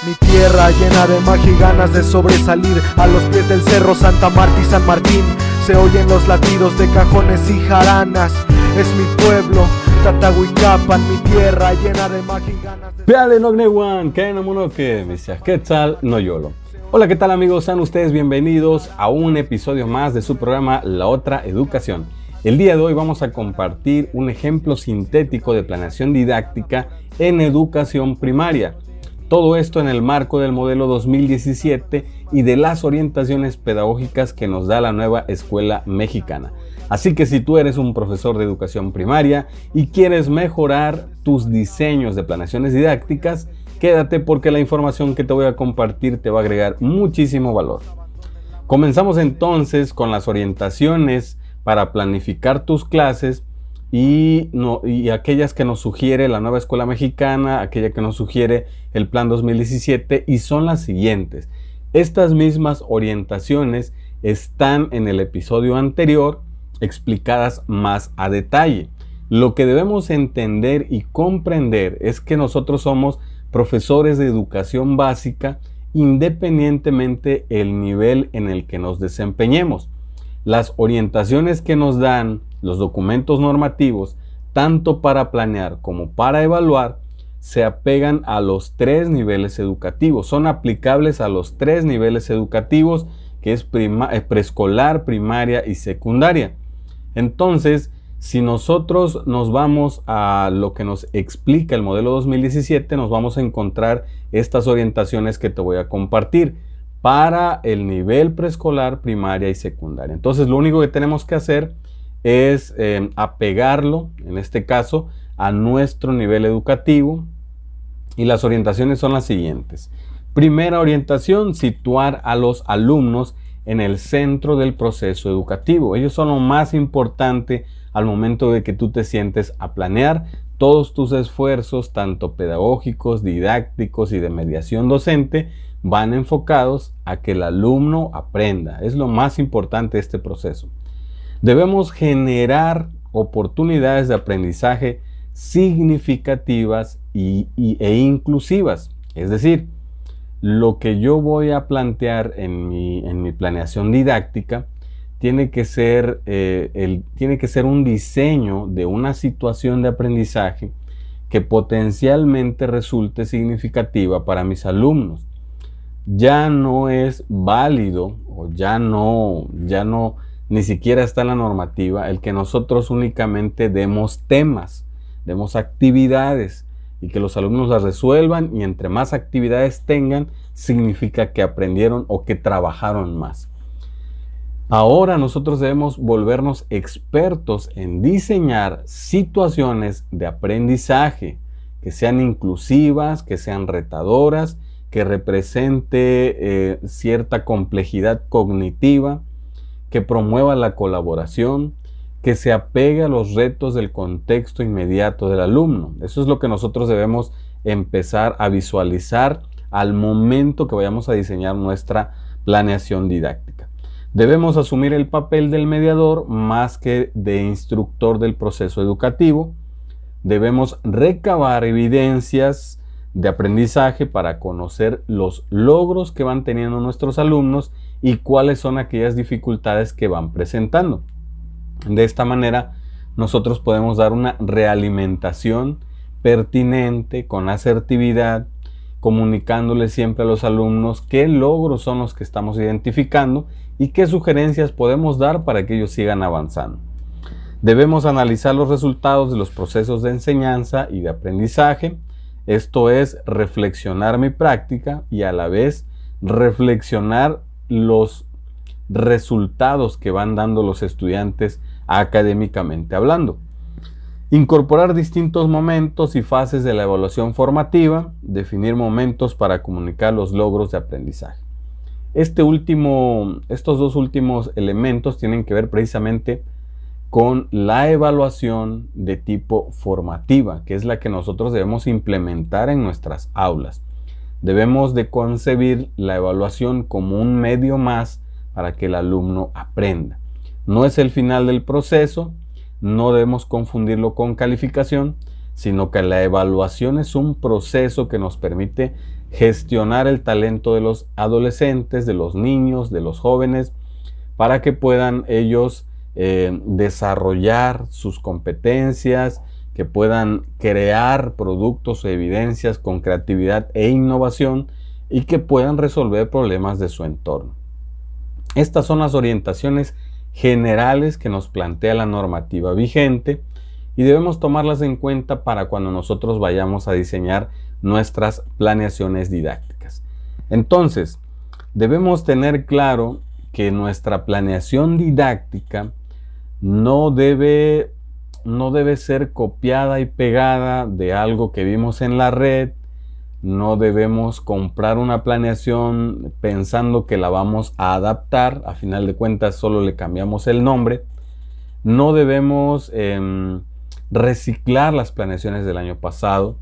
Mi tierra llena de magia y ganas de sobresalir. A los pies del cerro Santa Marta y San Martín se oyen los latidos de cajones y jaranas. Es mi pueblo, Tatahuicapan, mi tierra llena de magia y ganas de... Peale Nognewan, Kaenamunoke, Misias Quetzal, Noyolo. Hola, ¿qué tal amigos? Sean ustedes bienvenidos a un episodio más de su programa La Otra Educación. El día de hoy vamos a compartir un ejemplo sintético de planeación didáctica en educación primaria. Todo esto en el marco del modelo 2017 y de las orientaciones pedagógicas que nos da la nueva escuela mexicana. Así que si tú eres un profesor de educación primaria y quieres mejorar tus diseños de planeaciones didácticas, quédate porque la información que te voy a compartir te va a agregar muchísimo valor. Comenzamos entonces con las orientaciones para planificar tus clases y aquellas que nos sugiere la nueva escuela mexicana, aquella que nos sugiere el plan 2017, y son las siguientes. Estas mismas orientaciones están en el episodio anterior explicadas más a detalle. Lo que debemos entender y comprender es que nosotros somos profesores de educación básica independientemente el nivel en el que nos desempeñemos. Las orientaciones que nos dan los documentos normativos, tanto para planear como para evaluar, se apegan a los tres niveles educativos. Son aplicables a los tres niveles educativos, que es preescolar, primaria y secundaria. Entonces, si nosotros nos vamos a lo que nos explica el modelo 2017, nos vamos a encontrar estas orientaciones que te voy a compartir para el nivel preescolar, primaria y secundaria. Entonces, lo único que tenemos que hacer es apegarlo, en este caso, a nuestro nivel educativo, y las orientaciones son las siguientes. Primera orientación: situar a los alumnos en el centro del proceso educativo. Ellos son lo más importante al momento de que tú te sientes a planear todos tus esfuerzos, tanto pedagógicos, didácticos y de mediación docente, van enfocados a que el alumno aprenda. Es lo más importante de este proceso. Debemos generar oportunidades de aprendizaje significativas e inclusivas. Es decir, lo que yo voy a plantear en mi planeación didáctica tiene que ser un diseño de una situación de aprendizaje que potencialmente resulte significativa para mis alumnos. Ya no es válido, o ya no ni siquiera está en la normativa, el que nosotros únicamente demos temas, demos actividades y que los alumnos las resuelvan, y entre más actividades tengan, significa que aprendieron o que trabajaron más. Ahora nosotros debemos volvernos expertos en diseñar situaciones de aprendizaje que sean inclusivas, que sean retadoras, que represente cierta complejidad cognitiva, que promueva la colaboración, que se apegue a los retos del contexto inmediato del alumno. Eso es lo que nosotros debemos empezar a visualizar al momento que vayamos a diseñar nuestra planeación didáctica. Debemos asumir el papel del mediador más que de instructor del proceso educativo. Debemos recabar evidencias de aprendizaje para conocer los logros que van teniendo nuestros alumnos y cuáles son aquellas dificultades que van presentando. De esta manera, nosotros podemos dar una realimentación pertinente, con asertividad, comunicándoles siempre a los alumnos qué logros son los que estamos identificando y qué sugerencias podemos dar para que ellos sigan avanzando. Debemos analizar los resultados de los procesos de enseñanza y de aprendizaje. Esto es reflexionar mi práctica y a la vez reflexionar los resultados que van dando los estudiantes académicamente hablando. Incorporar distintos momentos y fases de la evaluación formativa, definir momentos para comunicar los logros de aprendizaje. Estos dos últimos elementos tienen que ver precisamente con la evaluación de tipo formativa, que es la que nosotros debemos implementar en nuestras aulas. Debemos de concebir la evaluación como un medio más para que el alumno aprenda. No es el final del proceso, no debemos confundirlo con calificación, sino que la evaluación es un proceso que nos permite gestionar el talento de los adolescentes, de los niños, de los jóvenes, para que puedan ellos desarrollar sus competencias, que puedan crear productos o evidencias con creatividad e innovación y que puedan resolver problemas de su entorno. Estas son las orientaciones generales que nos plantea la normativa vigente y debemos tomarlas en cuenta para cuando nosotros vayamos a diseñar nuestras planeaciones didácticas. Entonces, debemos tener claro que nuestra planeación didáctica no debe ser copiada y pegada de algo que vimos en la red. No debemos comprar una planeación pensando que la vamos a adaptar. A final de cuentas solo le cambiamos el nombre. No debemos reciclar las planeaciones del año pasado,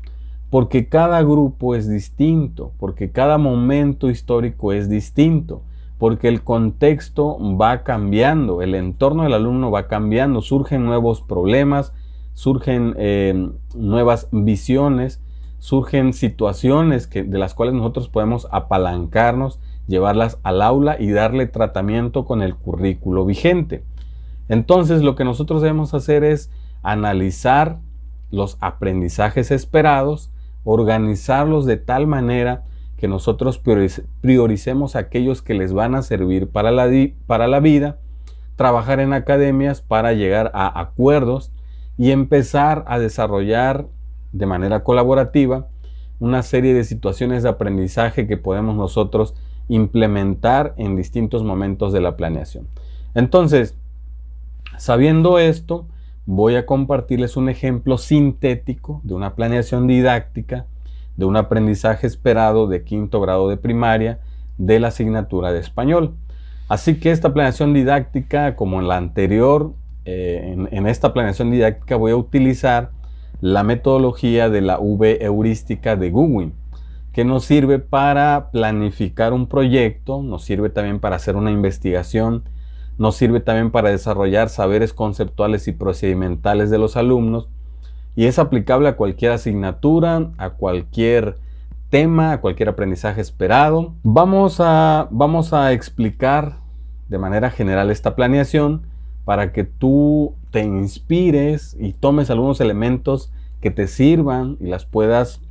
porque cada grupo es distinto, porque cada momento histórico es distinto, porque el contexto va cambiando, el entorno del alumno va cambiando, surgen nuevos problemas, surgen nuevas visiones, surgen situaciones de las cuales nosotros podemos apalancarnos, llevarlas al aula y darle tratamiento con el currículo vigente. Entonces, lo que nosotros debemos hacer es analizar los aprendizajes esperados, organizarlos de tal manera que nosotros prioricemos aquellos que les van a servir para la vida, trabajar en academias para llegar a acuerdos y empezar a desarrollar de manera colaborativa una serie de situaciones de aprendizaje que podemos nosotros implementar en distintos momentos de la planeación. Entonces, sabiendo esto, voy a compartirles un ejemplo sintético de una planeación didáctica de un aprendizaje esperado de quinto grado de primaria de la asignatura de español. Así que esta planeación didáctica, como en la anterior, en esta planeación didáctica voy a utilizar la metodología de la V heurística de Goodwin, que nos sirve para planificar un proyecto, nos sirve también para hacer una investigación, nos sirve también para desarrollar saberes conceptuales y procedimentales de los alumnos, y es aplicable a cualquier asignatura, a cualquier tema, a cualquier aprendizaje esperado. Vamos a explicar de manera general esta planeación para que tú te inspires y tomes algunos elementos que te sirvan y las puedas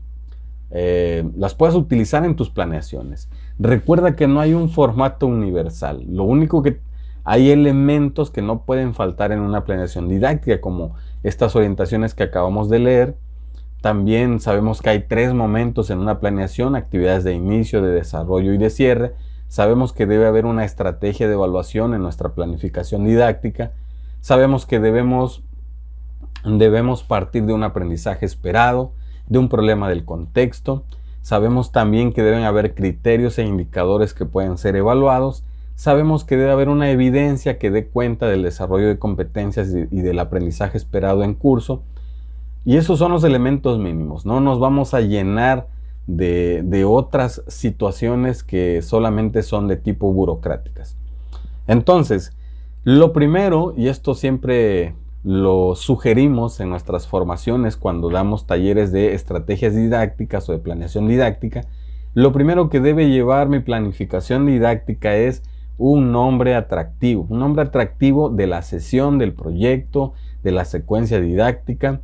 utilizar en tus planeaciones. Recuerda que no hay un formato universal. Lo único que hay elementos que no pueden faltar en una planeación didáctica, como estas orientaciones que acabamos de leer. También sabemos que hay 3 momentos en una planeación: actividades de inicio, de desarrollo y de cierre. Sabemos que debe haber una estrategia de evaluación en nuestra planificación didáctica. Sabemos que debemos partir de un aprendizaje esperado, de un problema del contexto. Sabemos también que deben haber criterios e indicadores que pueden ser evaluados. Sabemos que debe haber una evidencia que dé cuenta del desarrollo de competencias y del aprendizaje esperado en curso. Y esos son los elementos mínimos. No nos vamos a llenar de otras situaciones que solamente son de tipo burocráticas. Entonces, lo primero, y esto siempre lo sugerimos en nuestras formaciones cuando damos talleres de estrategias didácticas o de planeación didáctica, lo primero que debe llevar mi planificación didáctica es un nombre atractivo de la sesión, del proyecto, de la secuencia didáctica,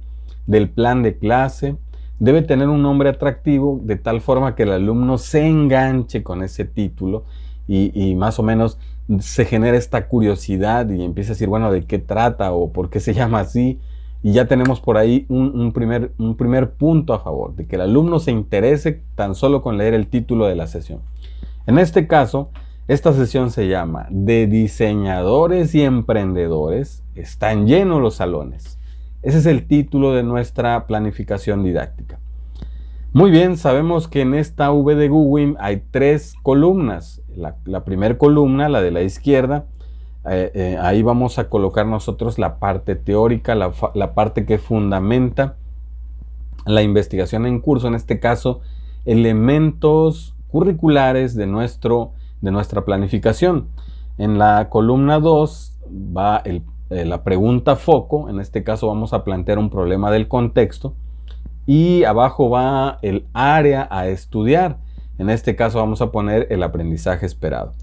del plan de clase. Debe tener un nombre atractivo de tal forma que el alumno se enganche con ese título y más o menos se genera esta curiosidad y empieza a decir, bueno, ¿de qué trata o por qué se llama así? Y ya tenemos por ahí un primer punto a favor, de que el alumno se interese tan solo con leer el título de la sesión. En este caso, esta sesión se llama "De diseñadores y emprendedores están llenos los salones". Ese es el título de nuestra planificación didáctica. Muy bien, sabemos que en esta V de Goodwin hay 3 columnas. La primera columna, la de la izquierda, ahí vamos a colocar nosotros la parte teórica, la parte que fundamenta la investigación en curso, en este caso, elementos curriculares de nuestra planificación. En la columna 2 va la pregunta foco. En este caso vamos a plantear un problema del contexto, y abajo va el área a estudiar. En este caso vamos a poner el aprendizaje esperado.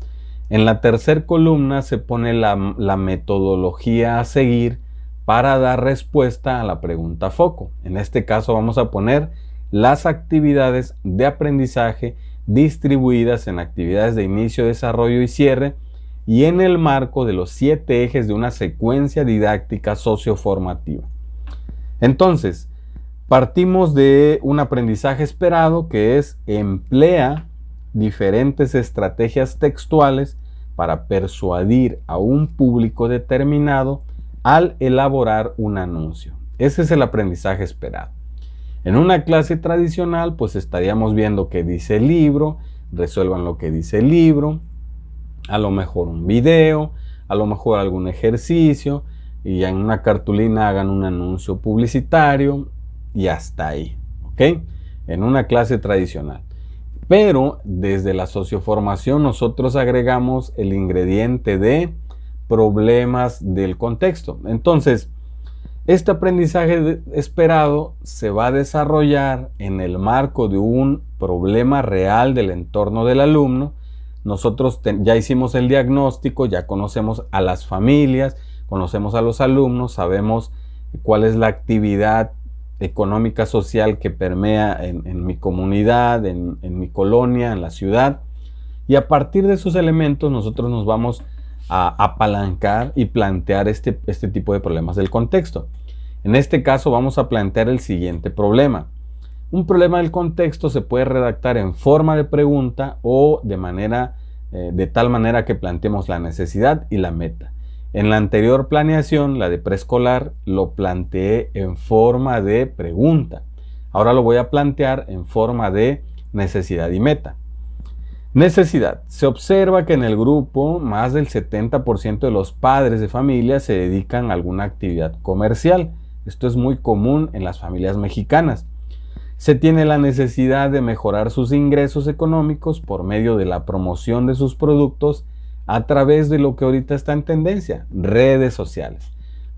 En la tercera columna se pone la metodología a seguir para dar respuesta a la pregunta foco. En este caso vamos a poner las actividades de aprendizaje distribuidas en actividades de inicio, desarrollo y cierre y en el marco de los 7 ejes de una secuencia didáctica socioformativa. Entonces, partimos de un aprendizaje esperado que es emplea diferentes estrategias textuales para persuadir a un público determinado al elaborar un anuncio. Ese es el aprendizaje esperado. En una clase tradicional, pues estaríamos viendo qué dice el libro, resuelvan lo que dice el libro, a lo mejor un video, a lo mejor algún ejercicio, y en una cartulina hagan un anuncio publicitario y hasta ahí, ¿ok? En una clase tradicional. Pero desde la socioformación nosotros agregamos el ingrediente de problemas del contexto. Entonces, este aprendizaje esperado se va a desarrollar en el marco de un problema real del entorno del alumno. Nosotros ya hicimos el diagnóstico, ya conocemos a las familias, conocemos a los alumnos, sabemos cuál es la actividad económica social que permea en mi comunidad, en mi colonia, en la ciudad. Y a partir de esos elementos nosotros nos vamos a apalancar y plantear este tipo de problemas del contexto. En este caso vamos a plantear el siguiente problema. Un problema del contexto se puede redactar en forma de pregunta o de tal manera que planteemos la necesidad y la meta. En la anterior planeación, la de preescolar, lo planteé en forma de pregunta. Ahora lo voy a plantear en forma de necesidad y meta. Necesidad. Se observa que en el grupo más del 70% de los padres de familia se dedican a alguna actividad comercial. Esto es muy común en las familias mexicanas. Se tiene la necesidad de mejorar sus ingresos económicos por medio de la promoción de sus productos a través de lo que ahorita está en tendencia, redes sociales.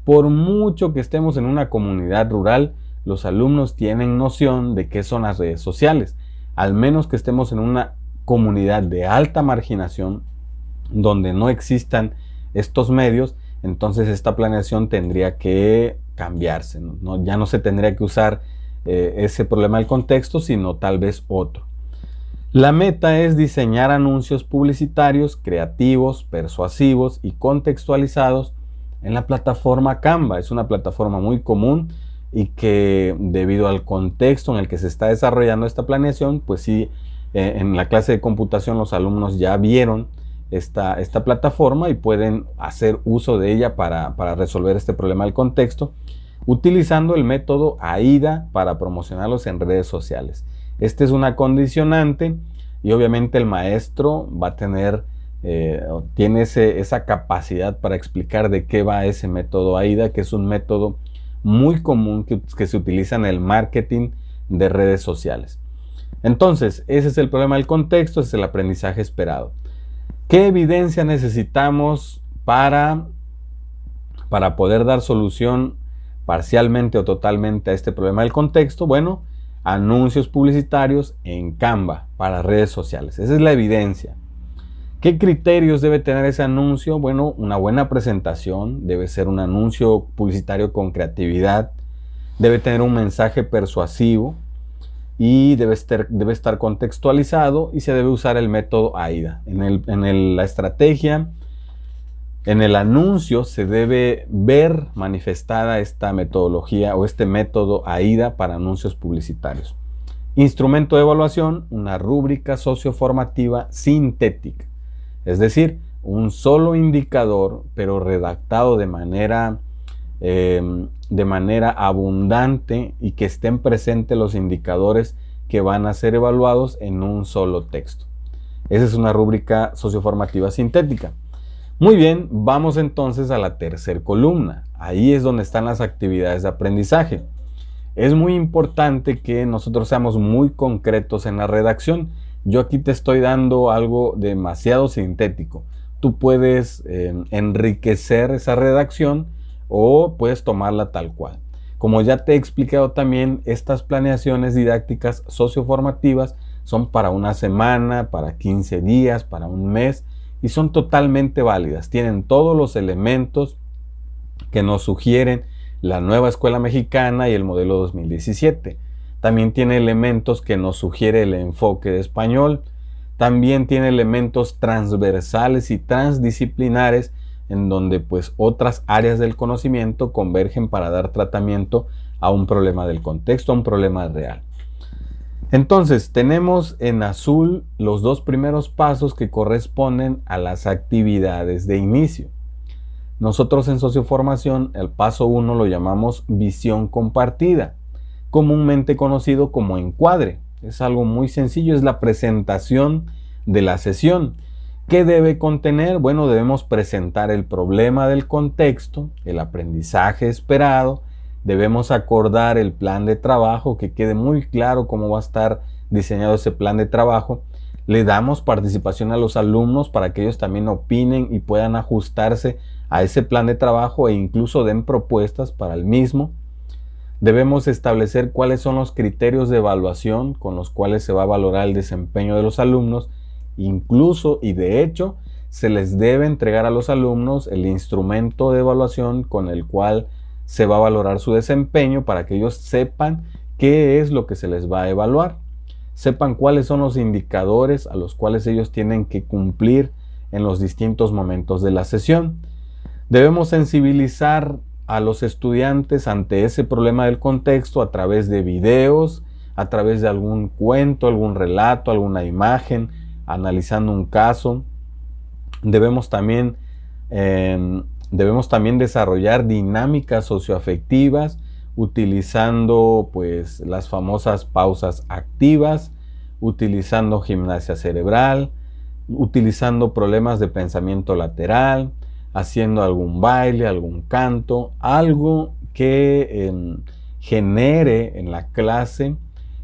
Por mucho que estemos en una comunidad rural, los alumnos tienen noción de qué son las redes sociales, al menos que estemos en una comunidad de alta marginación donde no existan estos medios. Entonces esta planeación tendría que cambiarse, ¿no? Ya no se tendría que usar ese problema del contexto, sino tal vez otro. La meta es diseñar anuncios publicitarios creativos, persuasivos y contextualizados en la plataforma Canva. Es una plataforma muy común y que debido al contexto en el que se está desarrollando esta planeación, pues sí, en la clase de computación los alumnos ya vieron esta plataforma y pueden hacer uso de ella para resolver este problema del contexto, utilizando el método AIDA para promocionarlos en redes sociales. Este es una condicionante y obviamente el maestro va a tiene esa capacidad para explicar de qué va ese método AIDA, que es un método muy común que se utiliza en el marketing de redes sociales. Entonces, ese es el problema del contexto, ese es el aprendizaje esperado. ¿Qué evidencia necesitamos para poder dar solución parcialmente o totalmente a este problema del contexto? Bueno, anuncios publicitarios en Canva para redes sociales. Esa es la evidencia. ¿Qué criterios debe tener ese anuncio? Bueno, una buena presentación, debe ser un anuncio publicitario con creatividad, debe tener un mensaje persuasivo y debe estar contextualizado y se debe usar el método AIDA. La estrategia, en el anuncio se debe ver manifestada esta metodología o este método AIDA para anuncios publicitarios. Instrumento de evaluación, una rúbrica socioformativa sintética. Es decir, un solo indicador, pero redactado de manera abundante y que estén presentes los indicadores que van a ser evaluados en un solo texto. Esa es una rúbrica socioformativa sintética. Muy bien, vamos entonces a la tercera columna. Ahí es donde están las actividades de aprendizaje. Es muy importante que nosotros seamos muy concretos en la redacción. Yo aquí te estoy dando algo demasiado sintético. Tú puedes enriquecer esa redacción o puedes tomarla tal cual. Como ya te he explicado también, estas planeaciones didácticas socioformativas son para una semana, para 15 días, para un mes, y son totalmente válidas. Tienen todos los elementos que nos sugieren la nueva escuela mexicana y el modelo 2017. También tiene elementos que nos sugiere el enfoque de español. También tiene elementos transversales y transdisciplinares en donde pues otras áreas del conocimiento convergen para dar tratamiento a un problema del contexto, a un problema real. Entonces tenemos en azul los dos primeros pasos que corresponden a las actividades de inicio. Nosotros en socioformación el paso 1 lo llamamos visión compartida, comúnmente conocido como encuadre. Es algo muy sencillo, es la presentación de la sesión. ¿Qué debe contener? Bueno, debemos presentar el problema del contexto, el aprendizaje esperado, debemos acordar el plan de trabajo, que quede muy claro cómo va a estar diseñado ese plan de trabajo. Le damos participación a los alumnos para que ellos también opinen y puedan ajustarse a ese plan de trabajo e incluso den propuestas para el mismo. Debemos establecer cuáles son los criterios de evaluación con los cuales se va a valorar el desempeño de los alumnos. Incluso y de hecho se les debe entregar a los alumnos el instrumento de evaluación con el cual se va a valorar su desempeño para que ellos sepan qué es lo que se les va a evaluar, sepan cuáles son los indicadores a los cuales ellos tienen que cumplir en los distintos momentos de la sesión. Debemos sensibilizar a los estudiantes ante ese problema del contexto a través de videos, a través de algún cuento, algún relato, alguna imagen, analizando un caso. Debemos también desarrollar dinámicas socioafectivas utilizando pues las famosas pausas activas, utilizando gimnasia cerebral, utilizando problemas de pensamiento lateral, haciendo algún baile, algún canto, algo que genere en la clase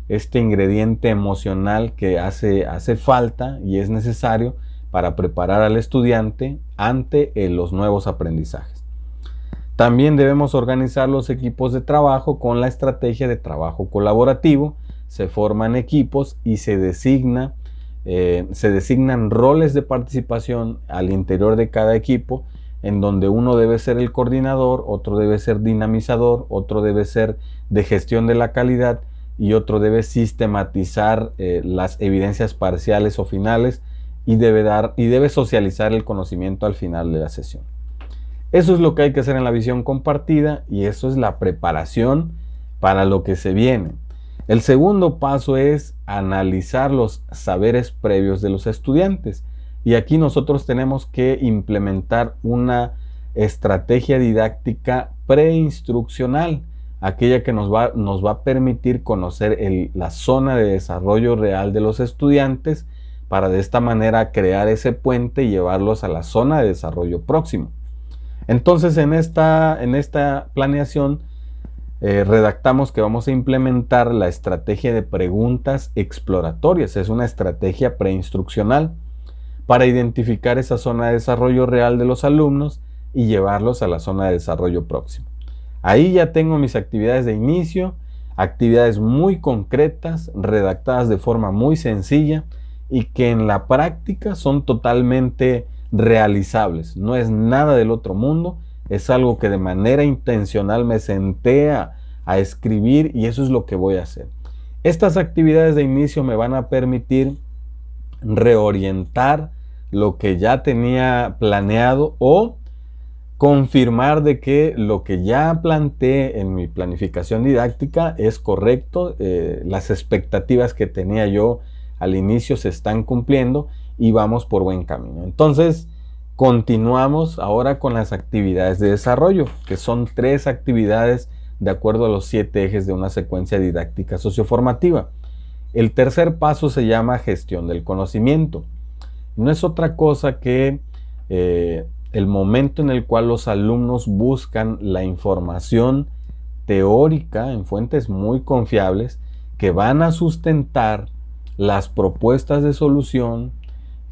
este ingrediente emocional que hace falta y es necesario para preparar al estudiante ante los nuevos aprendizajes. También debemos organizar los equipos de trabajo con la estrategia de trabajo colaborativo. Se forman equipos y se designan roles de participación al interior de cada equipo, en donde uno debe ser el coordinador, otro debe ser dinamizador, otro debe ser de gestión de la calidad y otro debe sistematizar las evidencias parciales o finales y debe socializar el conocimiento al final de la sesión. Eso es lo que hay que hacer en la visión compartida y eso es la preparación para lo que se viene. El segundo paso es analizar los saberes previos de los estudiantes. Y aquí nosotros tenemos que implementar una estrategia didáctica preinstruccional, aquella que nos va a permitir conocer la zona de desarrollo real de los estudiantes para de esta manera crear ese puente y llevarlos a la zona de desarrollo próximo. Entonces en esta planeación redactamos que vamos a implementar la estrategia de preguntas exploratorias. Es una estrategia preinstruccional para identificar esa zona de desarrollo real de los alumnos y llevarlos a la zona de desarrollo próximo. Ahí ya tengo mis actividades de inicio, actividades muy concretas, redactadas de forma muy sencilla y que en la práctica son totalmente realizables. No es nada del otro mundo, es algo que de manera intencional me senté a escribir y eso es lo que voy a hacer. Estas actividades de inicio me van a permitir reorientar lo que ya tenía planeado o confirmar de que lo que ya planteé en mi planificación didáctica es correcto, las expectativas que tenía yo al inicio se están cumpliendo y vamos por buen camino. Entonces, continuamos ahora con las actividades de desarrollo, que son 3 actividades de acuerdo a los 7 ejes de una secuencia didáctica socioformativa. El tercer paso se llama gestión del conocimiento. No es otra cosa que el momento en el cual los alumnos buscan la información teórica en fuentes muy confiables que van a sustentar las propuestas de solución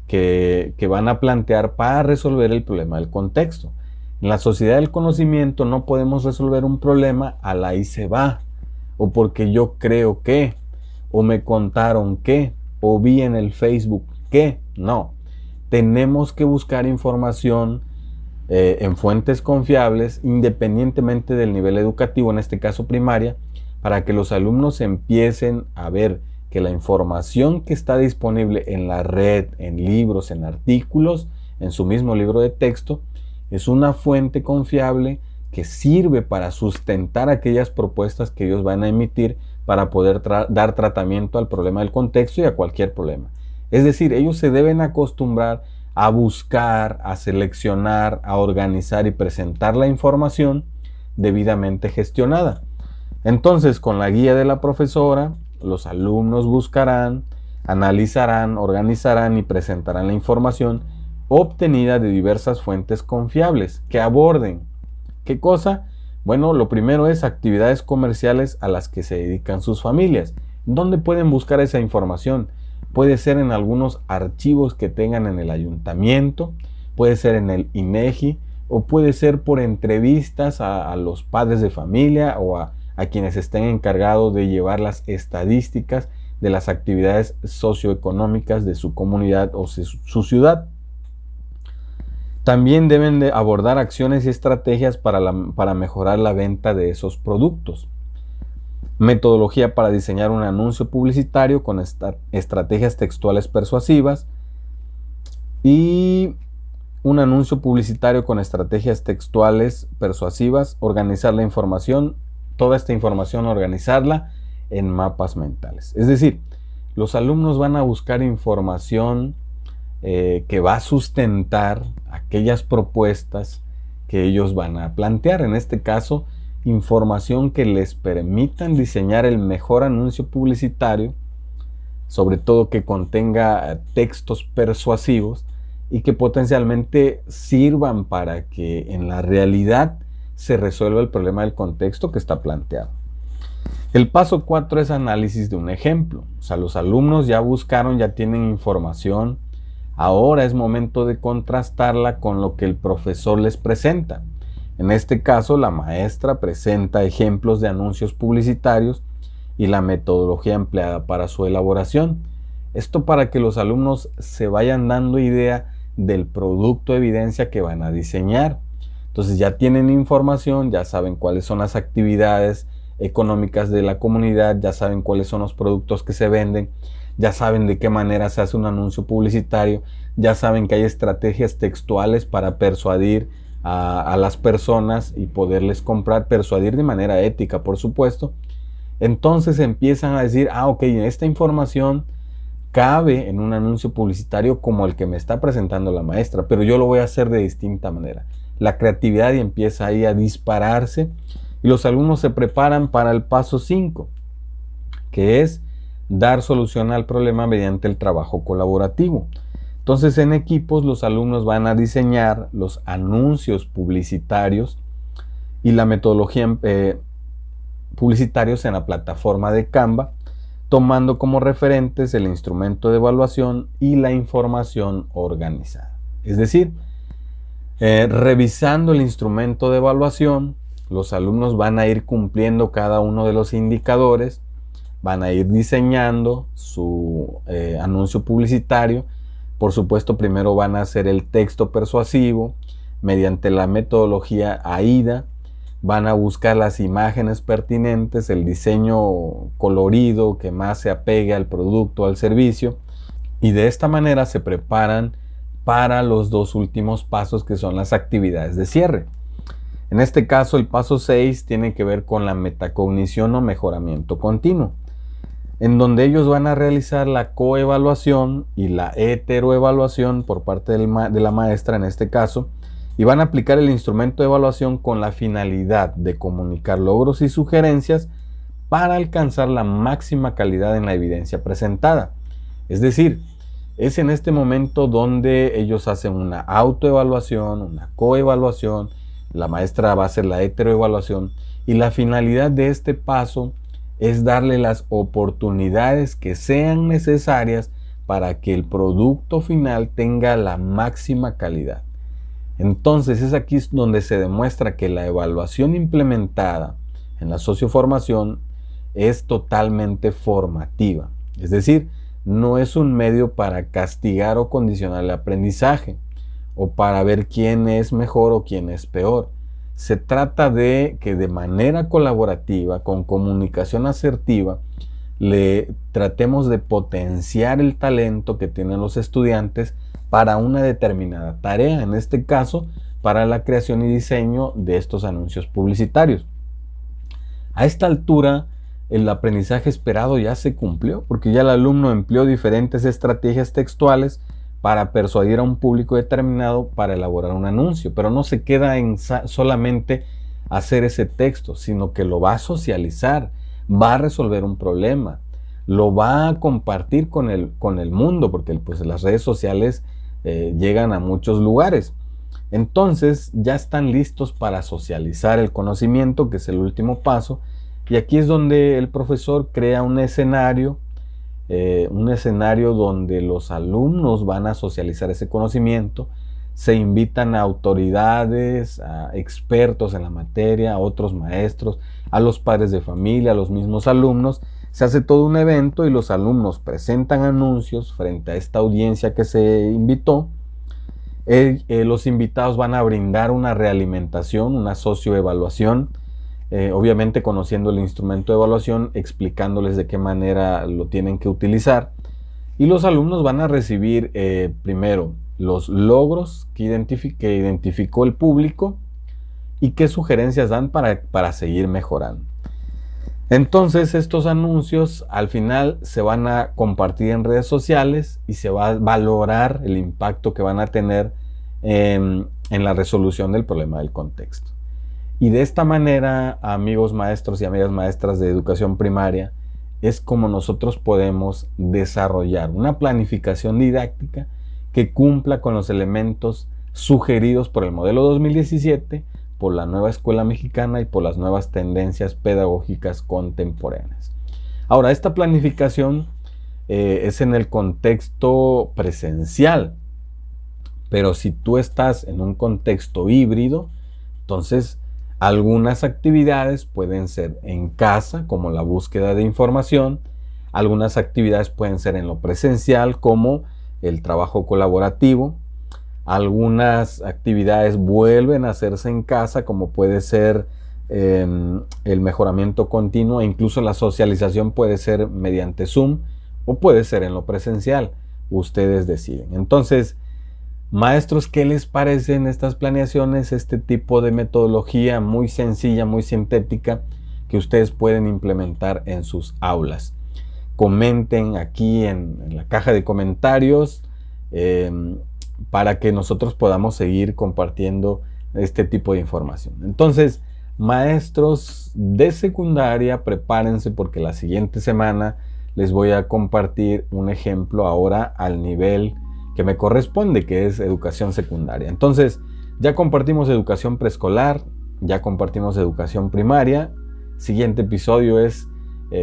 que van a plantear para resolver el problema del contexto. En la sociedad del conocimiento no podemos resolver un problema a la y se va, o porque yo creo que, o me contaron que. o vi en el Facebook que no. Tenemos que buscar información en fuentes confiables, independientemente del nivel educativo, en este caso primaria, para que los alumnos empiecen a ver que la información que está disponible en la red, en libros, en artículos, en su mismo libro de texto, es una fuente confiable que sirve para sustentar aquellas propuestas que ellos van a emitir para poder dar tratamiento al problema del contexto y a cualquier problema. Es decir, ellos se deben acostumbrar a buscar, a seleccionar, a organizar y presentar la información debidamente gestionada. Entonces, con la guía de la profesora, los alumnos buscarán, analizarán, organizarán y presentarán la información obtenida de diversas fuentes confiables que aborden. ¿Qué cosa? Bueno, lo primero es actividades comerciales a las que se dedican sus familias. ¿Dónde pueden buscar esa información? Puede ser en algunos archivos que tengan en el ayuntamiento, puede ser en el INEGI o puede ser por entrevistas a los padres de familia o a quienes estén encargados de llevar las estadísticas de las actividades socioeconómicas de su comunidad o su ciudad. También deben de abordar acciones y estrategias para mejorar la venta de esos productos. Metodología para diseñar un anuncio publicitario con estrategias textuales persuasivas y un anuncio publicitario con estrategias textuales persuasivas, organizar la información, toda esta información organizarla en mapas mentales. Es decir, los alumnos van a buscar información que va a sustentar aquellas propuestas que ellos van a plantear. En este caso, información que les permitan diseñar el mejor anuncio publicitario, sobre todo que contenga textos persuasivos y que potencialmente sirvan para que en la realidad se resuelva el problema del contexto que está planteado. El paso 4 es análisis de un ejemplo. O sea, los alumnos ya buscaron, ya tienen información. Ahora es momento de contrastarla con lo que el profesor les presenta. En este caso, la maestra presenta ejemplos de anuncios publicitarios y la metodología empleada para su elaboración. Esto para que los alumnos se vayan dando idea del producto de evidencia que van a diseñar. Entonces ya tienen información, ya saben cuáles son las actividades económicas de la comunidad, ya saben cuáles son los productos que se venden, ya saben de qué manera se hace un anuncio publicitario, ya saben que hay estrategias textuales para persuadir a las personas y poderles comprar, persuadir de manera ética, por supuesto. Entonces empiezan a decir, ok, esta información cabe en un anuncio publicitario como el que me está presentando la maestra, pero yo lo voy a hacer de distinta manera. La creatividad empieza ahí a dispararse y los alumnos se preparan para el paso 5, que es dar solución al problema mediante el trabajo colaborativo. Entonces, en equipos los alumnos van a diseñar los anuncios publicitarios y la metodología publicitarios en la plataforma de Canva, tomando como referentes el instrumento de evaluación y la información organizada. Es decir, revisando el instrumento de evaluación, los alumnos van a ir cumpliendo cada uno de los indicadores, van a ir diseñando su anuncio publicitario. Por supuesto, primero van a hacer el texto persuasivo mediante la metodología AIDA, van a buscar las imágenes pertinentes, el diseño colorido que más se apegue al producto, al servicio, y de esta manera se preparan para los dos últimos pasos, que son las actividades de cierre. En este caso, el paso 6 tiene que ver con la metacognición o mejoramiento continuo, en donde ellos van a realizar la coevaluación y la heteroevaluación por parte de la maestra en este caso, y van a aplicar el instrumento de evaluación con la finalidad de comunicar logros y sugerencias para alcanzar la máxima calidad en la evidencia presentada. Es decir, es en este momento donde ellos hacen una autoevaluación, una coevaluación, la maestra va a hacer la heteroevaluación, y la finalidad de este paso es darle las oportunidades que sean necesarias para que el producto final tenga la máxima calidad. Entonces es aquí donde se demuestra que la evaluación implementada en la socioformación es totalmente formativa. Es decir, no es un medio para castigar o condicionar el aprendizaje o para ver quién es mejor o quién es peor. Se trata de que de manera colaborativa, con comunicación asertiva, le tratemos de potenciar el talento que tienen los estudiantes para una determinada tarea, en este caso, para la creación y diseño de estos anuncios publicitarios. A esta altura, el aprendizaje esperado ya se cumplió, porque ya el alumno empleó diferentes estrategias textuales para persuadir a un público determinado para elaborar un anuncio, pero no se queda en solamente hacer ese texto, sino que lo va a socializar, va a resolver un problema, lo va a compartir con el mundo, porque pues las redes sociales llegan a muchos lugares. Entonces ya están listos para socializar el conocimiento, que es el último paso, y aquí es donde el profesor crea un escenario donde los alumnos van a socializar ese conocimiento, se invitan a autoridades, a expertos en la materia, a otros maestros, a los padres de familia, a los mismos alumnos. Se hace todo un evento y los alumnos presentan anuncios frente a esta audiencia que se invitó. Los invitados van a brindar una realimentación, una socioevaluación, obviamente conociendo el instrumento de evaluación, explicándoles de qué manera lo tienen que utilizar. Y los alumnos van a recibir primero los logros que identificó el público y qué sugerencias dan para seguir mejorando. Entonces estos anuncios al final se van a compartir en redes sociales y se va a valorar el impacto que van a tener en la resolución del problema del contexto. Y de esta manera, amigos maestros y amigas maestras de educación primaria, es como nosotros podemos desarrollar una planificación didáctica que cumpla con los elementos sugeridos por el modelo 2017, por la nueva escuela mexicana y por las nuevas tendencias pedagógicas contemporáneas. Ahora, esta planificación es en el contexto presencial, pero si tú estás en un contexto híbrido, entonces algunas actividades pueden ser en casa, como la búsqueda de información. Algunas actividades pueden ser en lo presencial, como el trabajo colaborativo. Algunas actividades vuelven a hacerse en casa, como puede ser el mejoramiento continuo, e incluso la socialización puede ser mediante Zoom o puede ser en lo presencial. Ustedes deciden. Entonces, maestros, ¿qué les parecen estas planeaciones? Este tipo de metodología muy sencilla, muy sintética, que ustedes pueden implementar en sus aulas. Comenten aquí en la caja de comentarios para que nosotros podamos seguir compartiendo este tipo de información. Entonces, maestros de secundaria, prepárense porque la siguiente semana les voy a compartir un ejemplo ahora al nivel que me corresponde, que es educación secundaria. Entonces, ya compartimos educación preescolar, ya compartimos educación primaria. Siguiente episodio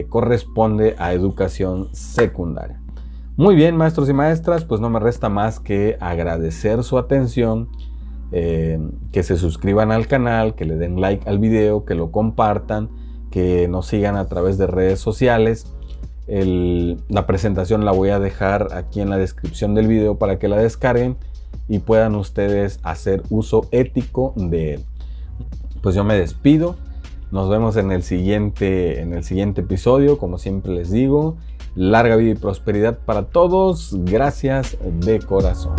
corresponde a educación secundaria. Muy bien, maestros y maestras, pues no me resta más que agradecer su atención, que se suscriban al canal, que le den like al video, que lo compartan, que nos sigan a través de redes sociales. La presentación la voy a dejar aquí en la descripción del video para que la descarguen y puedan ustedes hacer uso ético de él. Pues yo me despido, nos vemos en el siguiente episodio. Como siempre les digo, larga vida y prosperidad para todos. Gracias de corazón.